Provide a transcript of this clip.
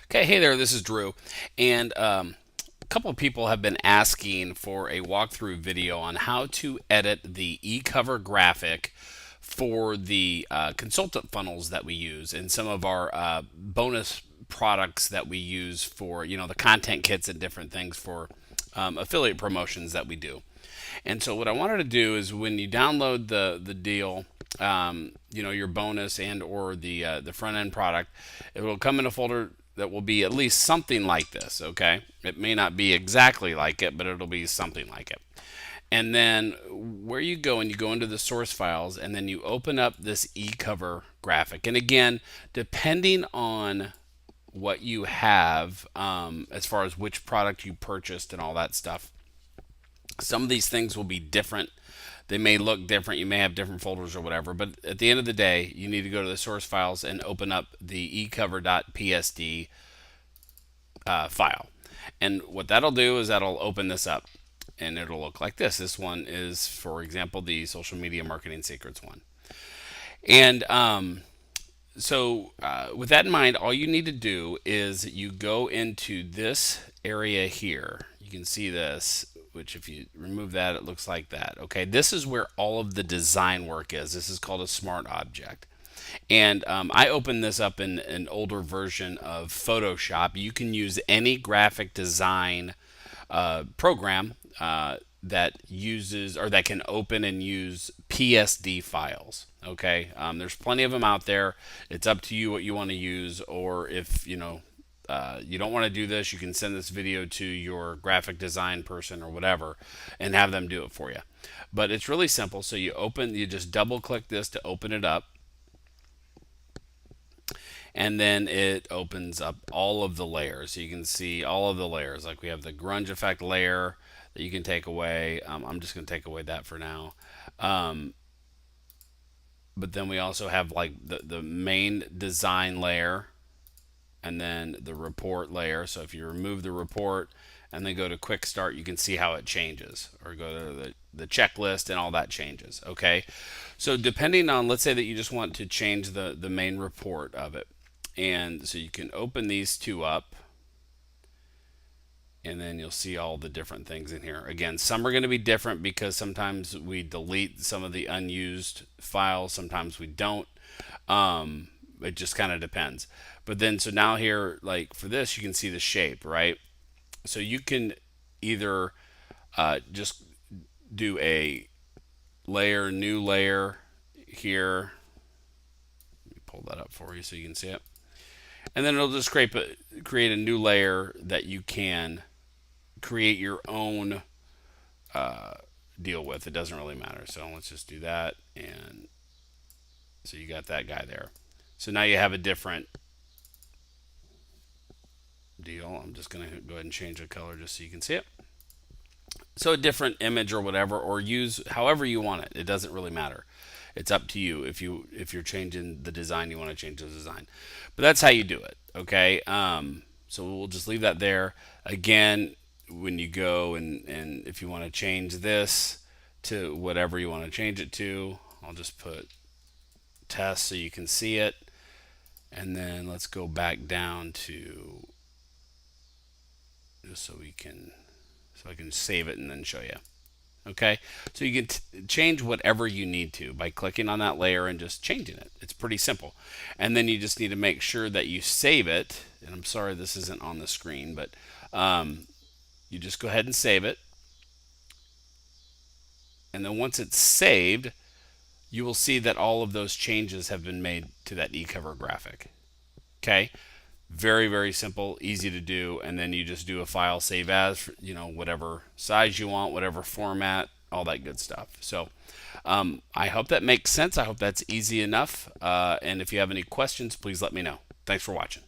Okay, hey there, this is Drew. And a couple of people have been asking for a walkthrough video on how to edit the e-cover graphic for the consultant funnels that we use and some of our bonus products that we use for, the content kits and different things for affiliate promotions that we do. And so what I wanted to do is when you download the deal, your bonus and or the front end product, it will come in a folder that will be at least something like this. Okay, it may not be exactly like it, but it'll be something like it. And then where you go and you go into the source files and then you open up this e-cover graphic. And again, depending on what you have as far as which product you purchased and all that stuff, some of these things will be different. They may look different. You may have different folders or whatever. But at the end of the day, you need to go to the source files and open up the ecover.psd file. And what that'll do is that'll open this up and it'll look like this. This one is, for example, the social media marketing secrets one. And with that in mind, all you need to do is you go into this area here. You can see this, which if you remove that, it looks like that. Okay, this is where all of the design work is. This is called a smart object. And I opened this up in an older version of Photoshop. You can use any graphic design program that uses or that can open and use PSD files. Okay, there's plenty of them out there. It's up to you what you want to use, or if you don't want to do this, you can send this video to your graphic design person or whatever and have them do it for you. But it's really simple. So you just double click this to open it up, and then it opens up all of the layers. So you can see all of the layers. Like we have the grunge effect layer that you can take away. I'm just going to take away that for now. But then we also have like the main design layer and then the report layer. So if you remove the report and then go to quick start, you can see how it changes, or go to the checklist and all that changes. Okay, so depending on, let's say that you just want to change the main report of it, and so you can open these two up and then you'll see all the different things in here. Again, some are going to be different because sometimes we delete some of the unused files, sometimes we don't. It just kind of depends. But then, so now here, like for this, you can see the shape, right? So you can either just do a layer, new layer here. Let me pull that up for you so you can see it. And then it'll just create a new layer that you can create your own deal with. It doesn't really matter. So let's just do that. And so you got that guy there. So now you have a different deal. I'm just going to go ahead and change the color just so you can see it. So a different image or whatever, or use however you want it. It doesn't really matter. It's up to you. If you're changing the design, you want to change the design. But that's how you do it. Okay. So we'll just leave that there. Again, when you go and if you want to change this to whatever you want to change it to, I'll just put test so you can see it. And then let's go back down to just so I can save it and then show you. Okay, so you can change whatever you need to by clicking on that layer and just changing it. It's pretty simple. And then you just need to make sure that you save it. And I'm sorry this isn't on the screen, but you just go ahead and save it. And then once it's saved, you will see that all of those changes have been made to that e-cover graphic. Okay, very, very simple, easy to do. And then you just do a file save as, whatever size you want, whatever format, all that good stuff. So I hope that makes sense. I hope that's easy enough. And if you have any questions, please let me know. Thanks for watching.